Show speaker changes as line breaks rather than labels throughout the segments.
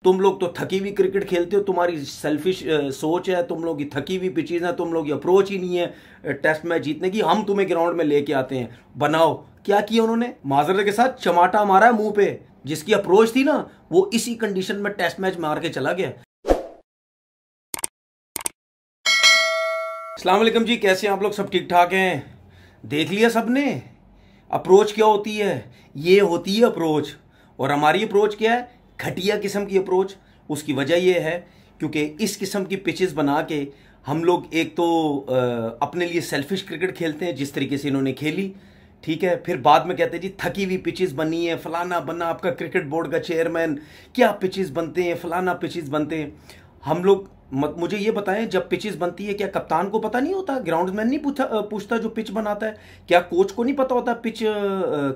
तुम लोग तो थकी हुई क्रिकेट खेलते हो, तुम्हारी सेल्फिश सोच है, तुम लोग की थकी हुई पिचेज है, तुम लोग की अप्रोच ही नहीं है टेस्ट मैच जीतने की, हम तुम्हें ग्राउंड में लेके आते हैं, बनाओ। क्या किया उन्होंने? माजरत के साथ चमाटा मारा है मुंह पे। जिसकी अप्रोच थी ना वो इसी कंडीशन में टेस्ट मैच मार के चला गया। अस्सलाम वालेकुम जी, कैसे हैं आप लोग? सब ठीक ठाक हैं? देख लिया सबने अप्रोच क्या होती है? ये होती है अप्रोच। और हमारी अप्रोच क्या है? घटिया किस्म की अप्रोच। उसकी वजह यह है क्योंकि इस किस्म की पिचेस बना के हम लोग एक तो अपने लिए सेल्फिश क्रिकेट खेलते हैं जिस तरीके से इन्होंने खेली, ठीक है। फिर बाद में कहते हैं जी थकी हुई पिचेस बनी है, फलाना बना आपका क्रिकेट बोर्ड का चेयरमैन, क्या पिचेस बनते हैं, फलाना पिचेस बनते हैं। हम लोग मुझे ये बताएं, जब पिचेस बनती है क्या कप्तान को पता नहीं होता? ग्राउंडमैन नहीं पूछता जो पिच बनाता है? क्या कोच को नहीं पता होता पिच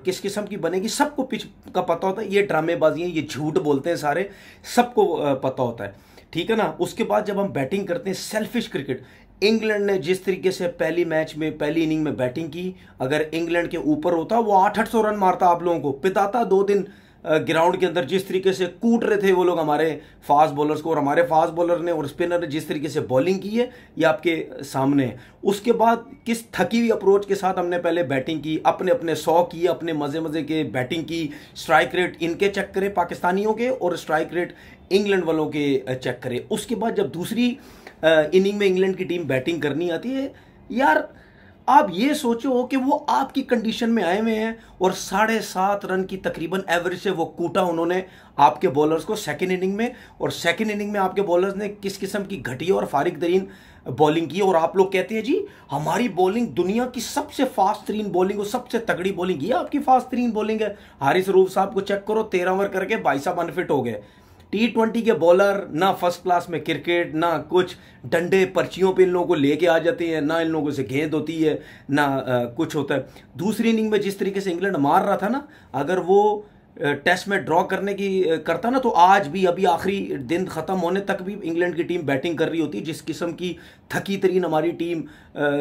किस किस्म की बनेगी? सबको पिच का पता होता है। ये ड्रामेबाजी है, ये झूठ बोलते हैं सारे, सबको पता होता है, ठीक है ना। उसके बाद जब हम बैटिंग करते हैं सेल्फिश क्रिकेट, इंग्लैंड ने जिस तरीके से पहली मैच में पहली इनिंग में बैटिंग की, अगर इंग्लैंड के ऊपर होता वो 800 रन मारता, आप लोगों को पिताता 2 दिन ग्राउंड के अंदर। जिस तरीके से कूट रहे थे वो लोग हमारे फास्ट बॉलर्स को, और हमारे फास्ट बॉलर ने और स्पिनर ने जिस तरीके से बॉलिंग की है ये आपके सामने है। उसके बाद किस थकी हुई अप्रोच के साथ हमने पहले बैटिंग की, अपने अपने 100 किए, अपने मजे मजे के बैटिंग की। स्ट्राइक रेट इनके चेक करे पाकिस्तानियों के, और स्ट्राइक रेट इंग्लैंड वालों के चेक करे। उसके बाद जब दूसरी इनिंग में इंग्लैंड की टीम बैटिंग करनी आती है, यार आप ये सोचो कि वो आपकी कंडीशन में आए हुए हैं और 7.5 रन की तकरीबन एवरेज से वो कूटा उन्होंने आपके बॉलर्स को सेकंड इनिंग में। और सेकंड इनिंग में आपके बॉलर्स ने किस किस्म की घटिया और फारिग तरीन बॉलिंग की। और आप लोग कहते हैं जी हमारी बॉलिंग दुनिया की सबसे फास्ट तरीन बॉलिंग और सबसे तगड़ी बॉलिंग, ये आपकी फास्ट तरीन बॉलिंग है। हारिस रूफ साहब को चेक करो, 13 ओवर करके भाई साहब अनफिट हो गए। T20 के बॉलर ना फर्स्ट क्लास में क्रिकेट, ना कुछ डंडे पर्चियों पे इन लोगों को लेके आ जाते हैं, ना इन लोगों से गेंद होती है, ना कुछ होता है। दूसरी इनिंग में जिस तरीके से इंग्लैंड मार रहा था ना, अगर वो टेस्ट में ड्रॉ करने की करता ना, तो आज भी अभी आखिरी दिन खत्म होने तक भी इंग्लैंड की टीम बैटिंग कर रही होती। जिस किस्म की थकी तरीन हमारी टीम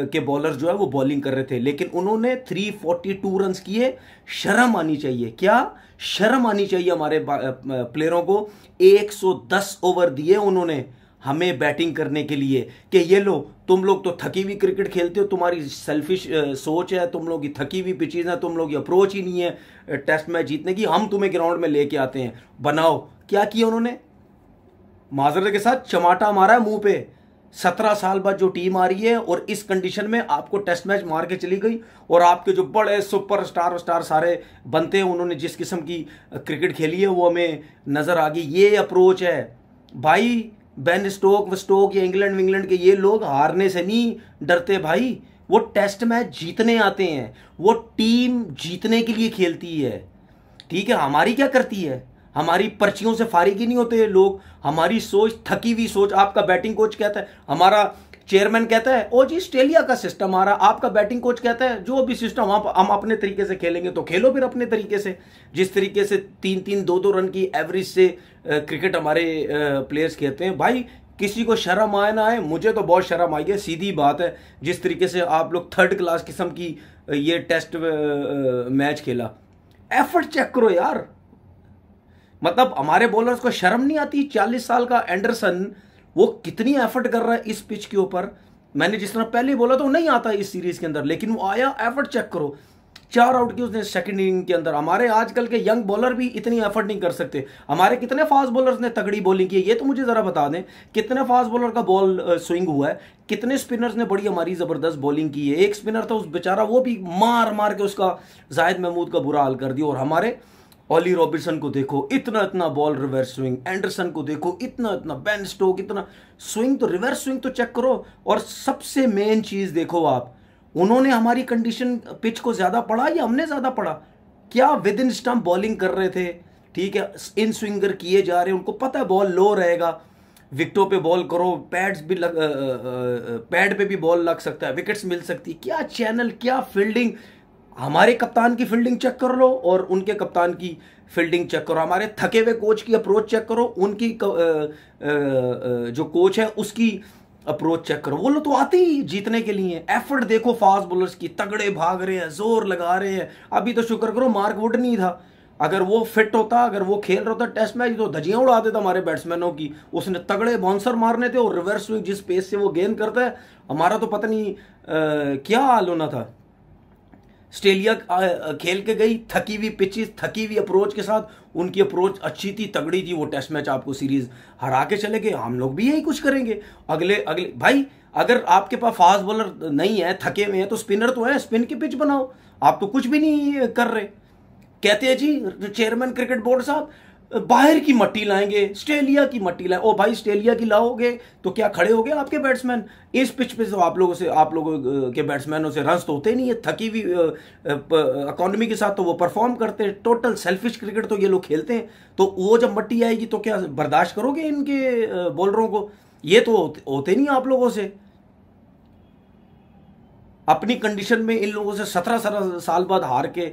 के बॉलर्स जो है वो बॉलिंग कर रहे थे, लेकिन उन्होंने 342 रन किए। शर्म आनी चाहिए, क्या शर्म आनी चाहिए हमारे प्लेयरों को। 110 ओवर दिए उन्होंने हमें बैटिंग करने के लिए कि ये लो तुम लोग तो थकी हुई क्रिकेट खेलते हो, तुम्हारी सेल्फिश सोच है, तुम लोग की थकी हुई पिचेज है, तुम लोग की अप्रोच ही नहीं है टेस्ट मैच जीतने की, हम तुम्हें ग्राउंड में लेके आते हैं, बनाओ। क्या किया उन्होंने? माजरत के साथ चमाटा मारा है मुंह पे। 17 साल बाद जो टीम आ रही है और इस कंडीशन में आपको टेस्ट मैच मार के चली गई, और आपके जो बड़े सुपर स्टार सारे बनते हैं, उन्होंने जिस किस्म की क्रिकेट खेली है वो हमें नजर आ गई। ये अप्रोच है भाई। बेन स्टोक या इंग्लैंड के ये लोग हारने से नहीं डरते भाई, वो टेस्ट मैच जीतने आते हैं, वो टीम जीतने के लिए खेलती है, ठीक है। हमारी क्या करती है? हमारी पर्चियों से फारिग ही नहीं होते लोग, हमारी सोच थकी हुई सोच। आपका बैटिंग कोच कहता है, हमारा चेयरमैन कहता है ओ जी ऑस्ट्रेलिया का सिस्टम आ रहा, आपका बैटिंग कोच कहता है जो भी सिस्टम हम अपने तरीके से खेलेंगे, तो खेलो फिर अपने तरीके से। जिस तरीके से 3-3, 2-2 रन की एवरेज से क्रिकेट हमारे प्लेयर्स खेलते हैं भाई, किसी को शर्म आए ना आए, मुझे तो बहुत शर्म आई है, सीधी बात है। जिस तरीके से आप लोग थर्ड क्लास किस्म की ये टेस्ट मैच खेला, एफर्ट चेक करो यार। मतलब हमारे बॉलर्स को शर्म नहीं आती? 40 साल का एंडरसन वो कितनी एफर्ट कर रहा है इस पिच के ऊपर। मैंने जिस तरह पहले बोला तो नहीं आता इस सीरीज के अंदर, लेकिन वो आया। एफर्ट चेक करो, 4 आउट की उसने सेकंड इनिंग के अंदर। हमारे आजकल के यंग बॉलर भी इतनी एफर्ट नहीं कर सकते। हमारे कितने फास्ट बॉलर्स ने तगड़ी बॉलिंग की है ये तो मुझे जरा बता दें। कितने फास्ट बॉलर का बॉल स्विंग हुआ है, कितने स्पिनर्स ने बड़ी हमारी जबरदस्त बॉलिंग की है। एक स्पिनर था उस बेचारा, वो भी मार मार के उसका जाहिद महमूद का बुरा हाल कर दिया। और हमारे ऑली रॉबिन्सन को देखो, इतना इतना बॉल रिवर्स स्विंग। एंडरसन को देखो, इतना इतना। बेन स्टोक इतना स्विंग, तो रिवर्स स्विंग तो चेक करो। और सबसे मेन चीज देखो आप, उन्होंने हमारी कंडीशन पिच को ज्यादा पढ़ा या हमने ज्यादा पढ़ा? क्या विद इन स्टंप बॉलिंग कर रहे थे, ठीक है। इन स्विंगर किए जा रहे हैं, उनको पता है बॉल लो रहेगा, विकेटों पे बॉल करो, पैड पे भी बॉल लग सकता है, विकेट्स मिल सकती है। क्या चैनल, क्या फील्डिंग। हमारे कप्तान की फील्डिंग चेक कर लो और उनके कप्तान की फील्डिंग चेक करो। हमारे थके हुए कोच की अप्रोच चेक करो, उनकी जो कोच है उसकी अप्रोच चेक करो। वो लोग तो आते ही जीतने के लिए। एफर्ट देखो फास्ट बॉलर्स की, तगड़े भाग रहे हैं, जोर लगा रहे हैं। अभी तो शुक्र करो मार्क वुड नहीं था, अगर वो फिट होता, अगर वो खेल रहा होता टेस्ट मैच, तो धजियां उड़ा देता हमारे बैट्समैनों की। उसने तगड़े बाउंसर मारने थे और रिवर्स स्विंग जिस पेस से वो गेंद करता है, हमारा तो पता नहीं क्या हाल होना था। ऑस्ट्रेलिया खेल के गई थकी हुई पिचेस, थकी हुई अप्रोच के साथ। उनकी अप्रोच अच्छी थी, तगड़ी थी, वो टेस्ट मैच आपको सीरीज हरा के चले गए। हम लोग भी यही कुछ करेंगे अगले अगले भाई। अगर आपके पास फास्ट बॉलर नहीं है, थके हुए हैं, तो स्पिनर तो है, स्पिन की पिच बनाओ। आप तो कुछ भी नहीं कर रहे। कहते हैं जी चेयरमैन क्रिकेट बोर्ड साहब बाहर की मट्टी लाएंगे, ऑस्ट्रेलिया की मट्टी लाए। ओ भाई, ऑस्ट्रेलिया की लाओगे तो क्या खड़े हो गए आपके बैट्समैन? इस पिच पे तो आप लोगों के बैट्समैनों से रन्स तो होते नहीं है। थकी हुई इकोनॉमी के साथ तो वो परफॉर्म करते हैं। टोटल सेल्फिश क्रिकेट तो ये लोग खेलते हैं। तो वो जब मट्टी आएगी तो क्या बर्दाश्त करोगे इनके बॉलरों को? ये तो होते नहीं आप लोगों से। अपनी कंडीशन में इन लोगों से 17 साल बाद हार के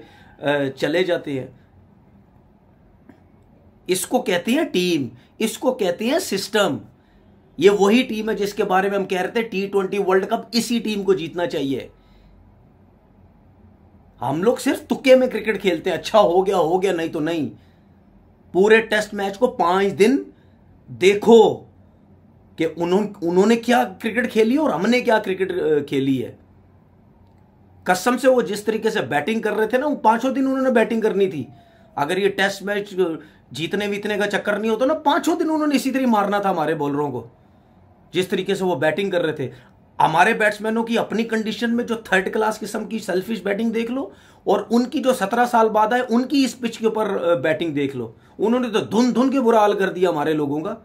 चले जाते हैं। इसको कहते हैं टीम, इसको कहते हैं सिस्टम। ये वही टीम है जिसके बारे में हम कह रहे थे T20 वर्ल्ड कप इसी टीम को जीतना चाहिए। हम लोग सिर्फ तुक्के में क्रिकेट खेलते हैं, अच्छा हो गया नहीं तो नहीं। पूरे टेस्ट मैच को 5 दिन देखो कि उन्होंने क्या क्रिकेट खेली और हमने क्या क्रिकेट खेली है। कसम से वो जिस तरीके से बैटिंग कर रहे थे ना, वो 5 दिन उन्होंने बैटिंग करनी थी। अगर ये टेस्ट मैच जीतने वीतने का चक्कर नहीं होता ना, 5 दिन उन्होंने इसी तरह मारना था हमारे बॉलरों को। जिस तरीके से वो बैटिंग कर रहे थे, हमारे बैट्समैनों की अपनी कंडीशन में जो थर्ड क्लास किस्म की सेल्फिश बैटिंग देख लो, और उनकी जो 17 साल बाद है उनकी इस पिच के ऊपर बैटिंग देख लो। उन्होंने तो धुन धुन के बुरा हाल कर दिया हमारे लोगों का।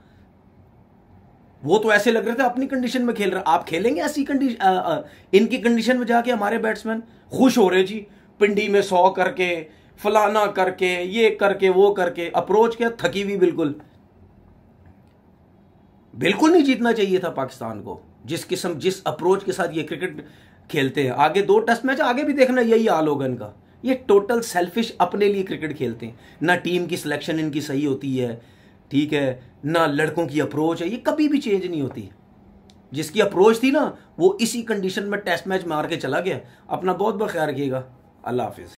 वो तो ऐसे लग रहे थे अपनी कंडीशन में खेल रहे। आप खेलेंगे ऐसी कंडीशन, इनकी कंडीशन में जाके हमारे बैट्समैन खुश हो रहे जी, पिंडी में 100 करके, फलाना करके, ये करके, वो करके। अप्रोच क्या थकी हुई, बिल्कुल नहीं जीतना चाहिए था पाकिस्तान को, जिस अप्रोच के साथ ये क्रिकेट खेलते हैं। आगे 2 टेस्ट मैच आगे भी देखना यही हाल होगा इनका। ये टोटल सेल्फिश अपने लिए क्रिकेट खेलते हैं। ना टीम की सिलेक्शन इनकी सही होती है, ठीक है, ना लड़कों की अप्रोच है, ये कभी भी चेंज नहीं होती। जिसकी अप्रोच थी ना, वो इसी कंडीशन में टेस्ट मैच मार के चला गया। अपना बहुत बहुत ख्याल रखिएगा। अल्लाह हाफिज।